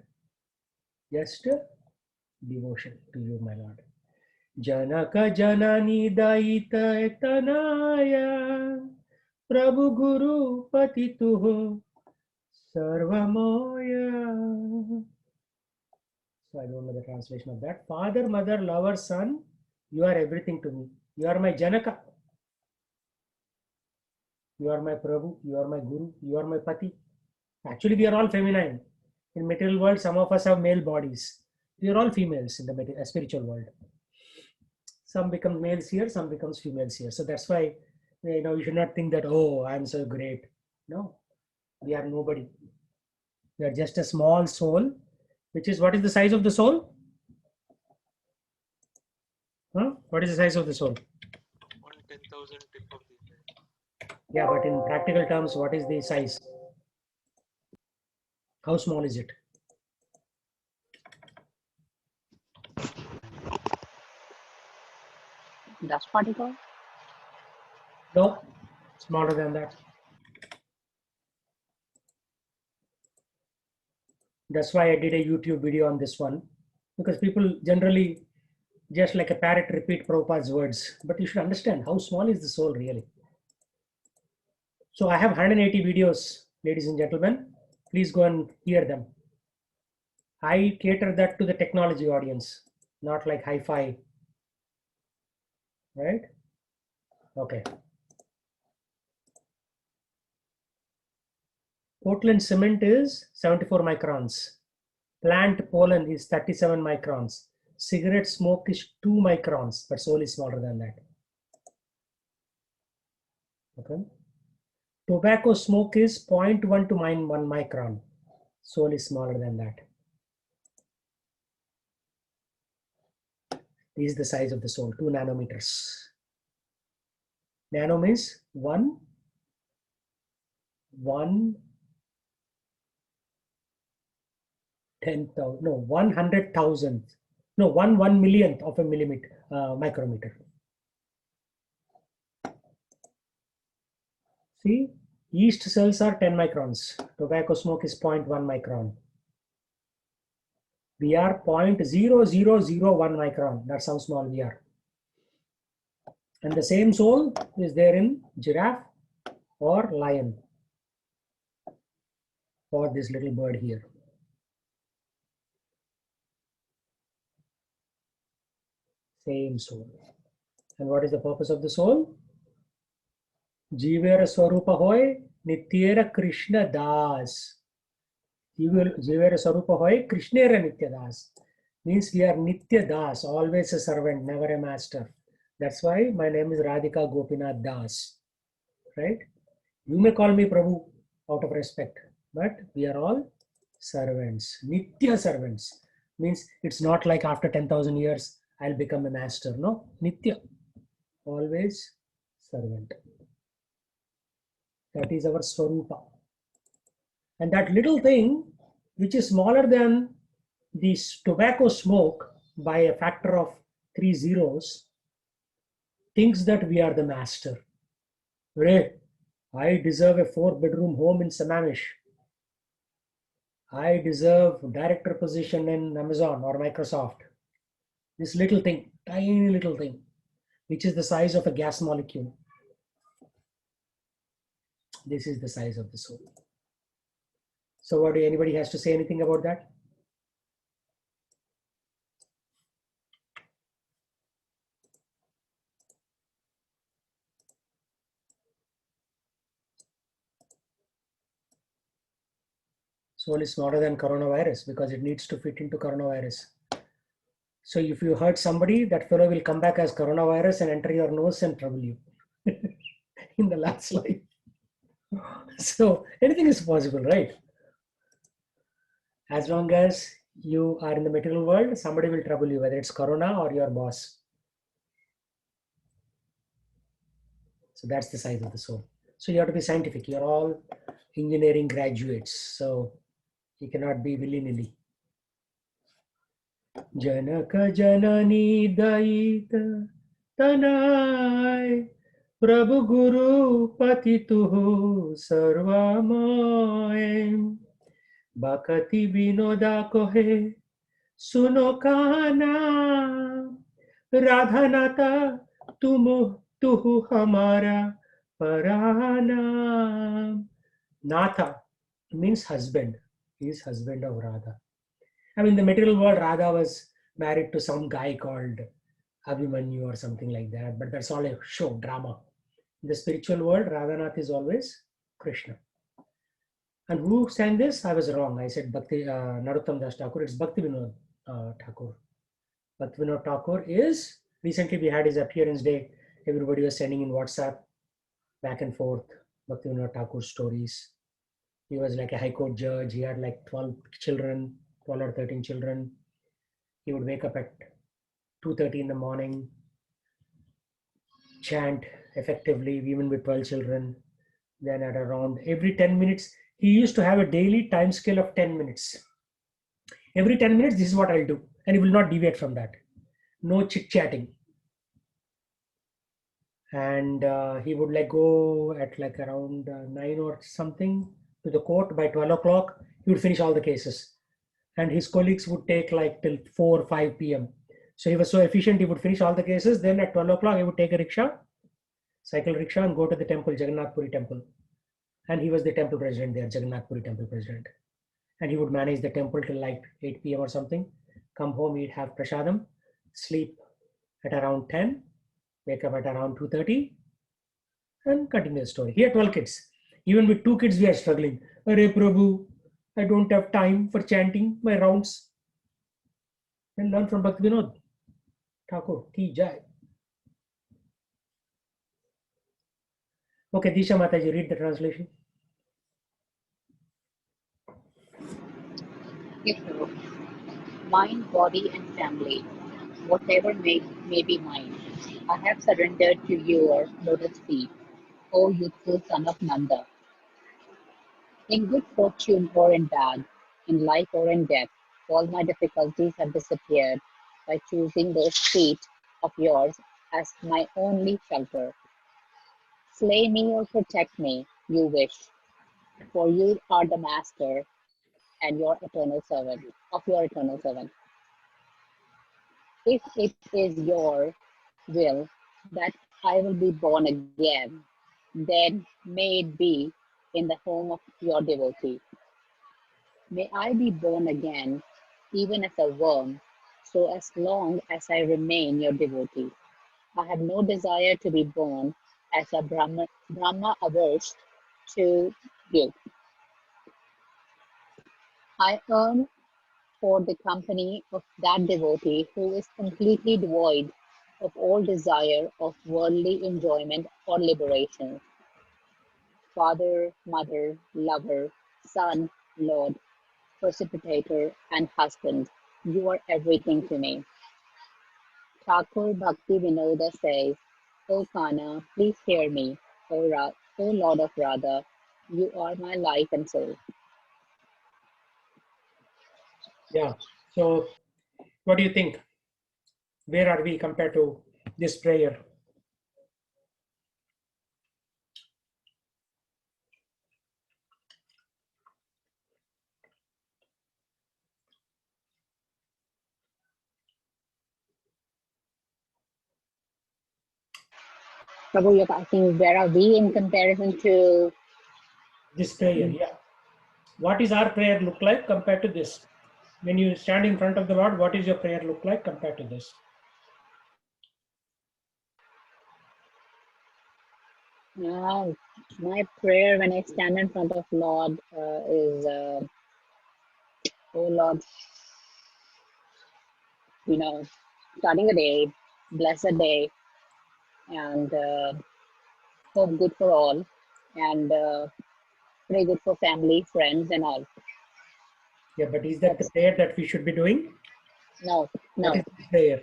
Just devotion to you, my Lord. Janaka Janani Daita Tanaya Prabhu Guru Patituho Sarvamoya. So I don't know the translation of that. Father, mother, lover, son, you are everything to me. You are my Janaka. You are my Prabhu. You are my Guru. You are my Pati. Actually, we are all feminine. In material world, some of us have male bodies. We are all females in the spiritual world. Some become males here, some becomes females here. So that's why, you should not think that, oh, I'm so great. No, we are nobody. We are just a small soul, which is, what is the size of the soul? Huh? What is the size of the soul? 1/10,000 tip of the hand. Yeah, but in practical terms, what is the size? How small is it? Dust particle? No, smaller than that. That's why I did a YouTube video on this one, because people generally just like a parrot repeat Prabhupada's words, but you should understand how small is the soul really. So I have 180 videos, ladies and gentlemen. Please go and hear them. I cater that to the technology audience, not like hi-fi, right? Okay. Portland cement is 74 microns. Plant pollen is 37 microns. Cigarette smoke is 2 microns, but soul is smaller than that. Okay. Tobacco smoke is 0.1 to 1 micron. Soul is smaller than that. This is the size of the soul, 2 nanometers. Nano means 1/100,000. No, 1/1,000,000th of a millimeter, micrometer. See, yeast cells are 10 microns. Tobacco smoke is 0.1 micron. We are 0.0001 micron. That's how small we are. And the same soul is there in giraffe or lion, or this little bird here. Same soul. And what is the purpose of the soul? Jivera Swarupa Hoy Nityera Krishna Das. Jivera Swarupa Hoy Krishnera Nitya Das. Means we are Nitya Das, always a servant, never a master. That's why my name is Radhika Gopinath Das. Right? You may call me Prabhu out of respect, but we are all servants, Nitya servants. Means it's not like after 10,000 years I'll become a master. No, Nitya, always servant. That is our Swarupa. And that little thing, which is smaller than this tobacco smoke by a factor of 3 zeros, thinks that we are the master. Hey, I deserve a 4-bedroom home in Sammamish. I deserve director position in Amazon or Microsoft. This little thing, tiny little thing, which is the size of a gas molecule. This is the size of the soul. So what do anybody has to say anything about that? Soul is smaller than coronavirus because it needs to fit into coronavirus. So if you hurt somebody, that fellow will come back as coronavirus and enter your nose and trouble you in the last life. So anything is possible, right? As long as you are in the material world, somebody will trouble you, whether it's corona or your boss. So that's the size of the soul. So you have to be scientific. You're all engineering graduates. So you cannot be willy-nilly. Janaka Janani Daita Tanai Prabhu Guru Patituhu Sarvamoyam Bhakati Vinoda Kohe Suno kana Radha Nata tuhu hamara parana. Natha means husband. He is husband of Radha. I mean, the material world, Radha was married to some guy called Abhimanyu or something like that, but that's all a show, drama. In the spiritual world, Radhanath is always Krishna. And who sang this? I was wrong. I said Bhakti Narottam Das Thakur. It's Bhakti Vinod Thakur. Bhakti Vinod Thakur is, recently we had his appearance day. Everybody was sending in WhatsApp back and forth Bhakti Vinod Thakur stories. He was like a high court judge. He had like 12 children, 12 or 13 children. He would wake up at 2:30 in the morning, chant effectively, even with 12 children. Then at around every 10 minutes, he used to have a daily time scale of 10 minutes. Every 10 minutes, this is what I'll do. And he will not deviate from that. No chit-chatting. And he would like go at like around 9 or something to the court. By 12 o'clock, he would finish all the cases. And his colleagues would take like till 4 or 5 p.m. So he was so efficient, he would finish all the cases. Then at 12 o'clock, he would take a rickshaw, cycle rickshaw, and go to the temple, Jagannath Puri temple. And he was the temple president there, Jagannath Puri temple president. And he would manage the temple till like 8 p.m. or something. Come home, he'd have prasadam, sleep at around 10, wake up at around 2:30, and continue the story. He had 12 kids. Even with 2 kids, we are struggling. Are Prabhu, I don't have time for chanting my rounds. And learn from Bhakti Vinod Thakur. Ki jai. Okay, Disha Mataji, read the translation. Yes, Prabhu. Mind, body, and family, whatever may be mine, I have surrendered to your lotus feet, O youthful son of Nanda. In good fortune or in bad, in life or in death, all my difficulties have disappeared by choosing those feet of yours as my only shelter. Slay me or protect me, you wish, for you are the master and your eternal servant of your eternal servant. If it is your will that I will be born again, then may it be in the home of your devotee. May I be born again, even as a worm, so as long as I remain your devotee. I have no desire to be born as a Brahma averse to you. I yearn for the company of that devotee who is completely devoid of all desire of worldly enjoyment or liberation. Father, mother, lover, son, lord, precipitator, and husband, you are everything to me. Thakur Bhakti Vinoda says, O Kana, please hear me. O Lord of Radha, you are my life and soul. Yeah. So, what do you think? Where are we compared to this prayer? Prabhu, you're asking where are we in comparison to This prayer, yeah. What is our prayer look like compared to this? When you stand in front of the Lord, what is your prayer look like compared to this? my prayer when I stand in front of Lord is, oh Lord, starting the day, blessed day, and hope good for all, and pray good for family, friends, and all. Yeah, but is that the prayer that we should be doing? No, What is the prayer?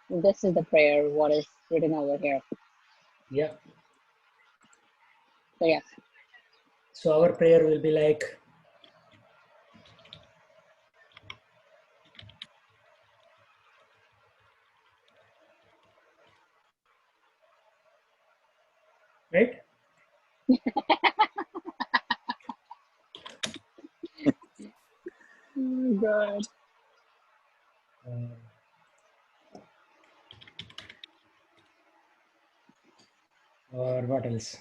This is the prayer, what is written over here. Yeah. So, yeah. So our prayer will be like, right? God. what else?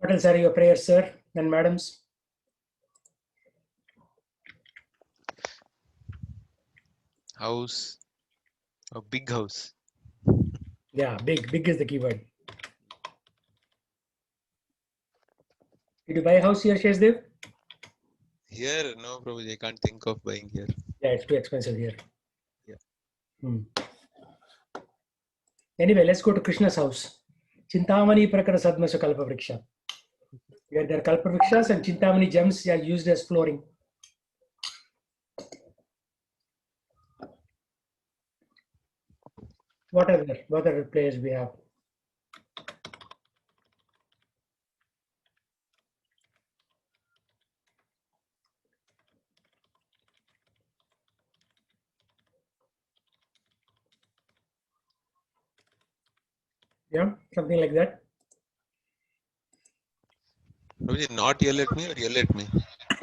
What else are your prayers, sir and madams? House, a big house. Yeah, big is the keyword. Did you buy a house here, Sheshdev? Here, no, Prabhuji, I can't think of buying here. Yeah, it's too expensive here. Yeah. Anyway, let's go to Krishna's house. Chintamani Prakara Sadmasha Kalpa Vriksha. Where there are Kalpa Vrikshas and Chintamani gems are used as flooring. What other players we have? Yeah, something like that. Prabhuji, not yell at me or yell at me?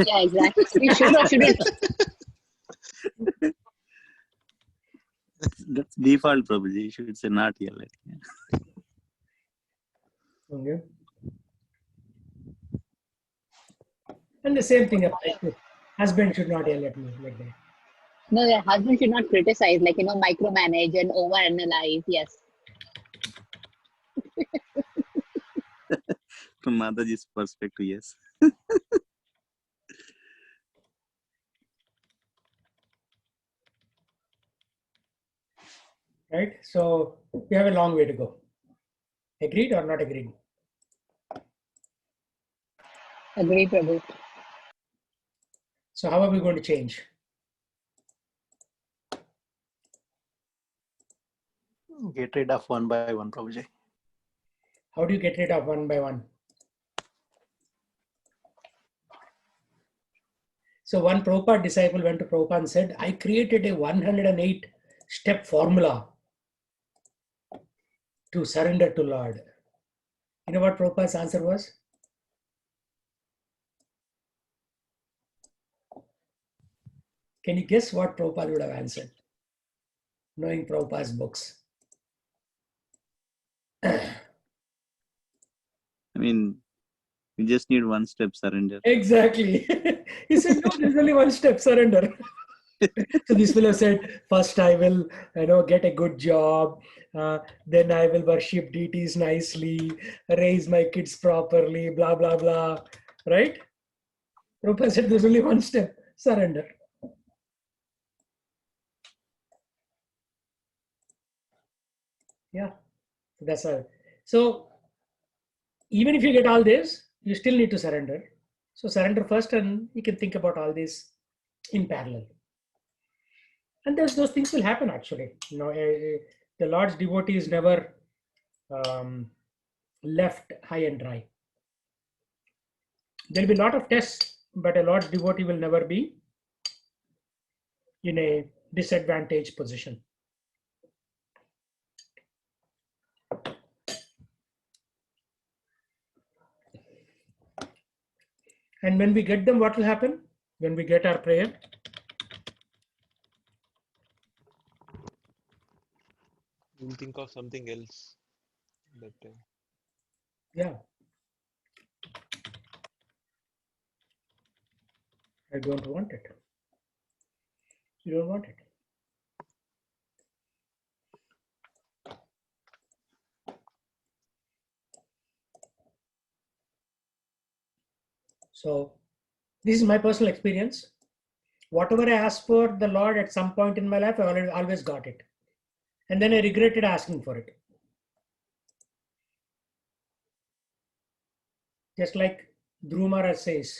Yeah, exactly. We should or shouldn't. That's default, Prabhuji. You should say not yell at. Okay. And the same thing applies to husband should not yell at me like that. No, the husband should not criticize, like, micromanage and overanalyze. Yes. From Mataji's perspective, yes. Right? So we have a long way to go. Agreed or not agreed? Agree, Prabhu. So how are we going to change? Get rid of one by one, Prabhuji. How do you get rid of one by one? So one Prabhupada disciple went to Prabhupada and said, I created a 108-step formula to surrender to Lord. You know what Prabhupada's answer was? Can you guess what Prabhupada would have answered? Knowing Prabhupada's books. I mean, you just need one step surrender. Exactly. He said, no, there's only one step, surrender. So this fellow said, first I will, get a good job. Then I will worship deities nicely, raise my kids properly, blah, blah, blah. Right? Prabhupada said, there's only one step, surrender. Yeah, that's all. So even if you get all this, you still need to surrender. So surrender first and you can think about all this in parallel. And those things will happen actually. The Lord's devotee is never left high and dry. There'll be a lot of tests, but a Lord's devotee will never be in a disadvantaged position. And when we get them, what will happen? When we get our prayer, We'll think of something else that time. yeah, I don't want it. You don't want it. So this is my personal experience. Whatever I asked for the Lord at some point in my life, I always got it. And then I regretted asking for it. Just like Dhruv Maharaj says,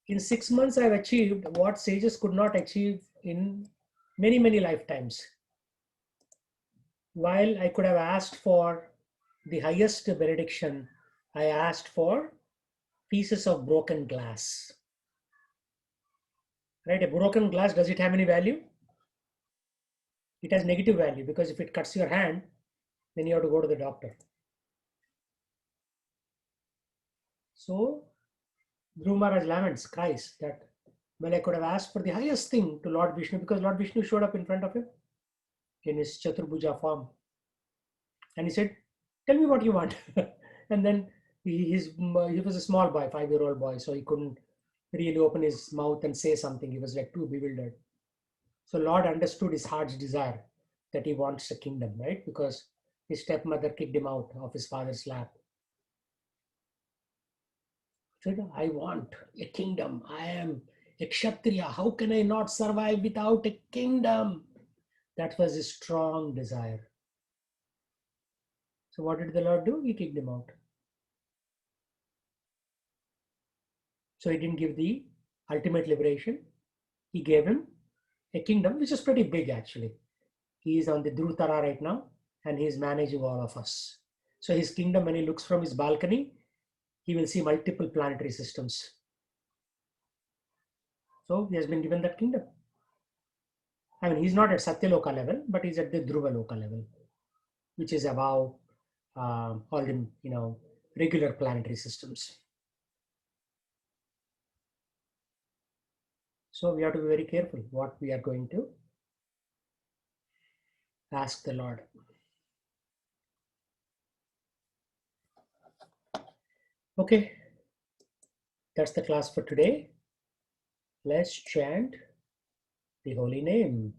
in 6 months I've achieved what sages could not achieve in many, many lifetimes. While I could have asked for the highest benediction, I asked for pieces of broken glass. Right? A broken glass, does it have any value? It has negative value, because if it cuts your hand, then you have to go to the doctor. So Dhruva Maharaj laments, cries that, well, I could have asked for the highest thing to Lord Vishnu, because Lord Vishnu showed up in front of him in his Chaturbhuja form. And he said, tell me what you want. And then he was a small boy, 5-year-old boy, so he couldn't really open his mouth and say something. He was like too bewildered. So Lord understood his heart's desire, that he wants a kingdom, right? Because his stepmother kicked him out of his father's lap. He said, I want a kingdom. I am a Kshatriya. How can I not survive without a kingdom? That was his strong desire. So what did the Lord do? He kicked him out. So he didn't give the ultimate liberation. He gave him a kingdom, which is pretty big actually. He is on the Dhrutara right now, and he is managing all of us. So his kingdom, when he looks from his balcony, he will see multiple planetary systems. So he has been given that kingdom. I mean, he's not at Satyaloka level, but he's at the Dhruvaloka level, which is above all the regular planetary systems. So we have to be very careful what we are going to ask the Lord. Okay, that's the class for today. Let's chant the holy name.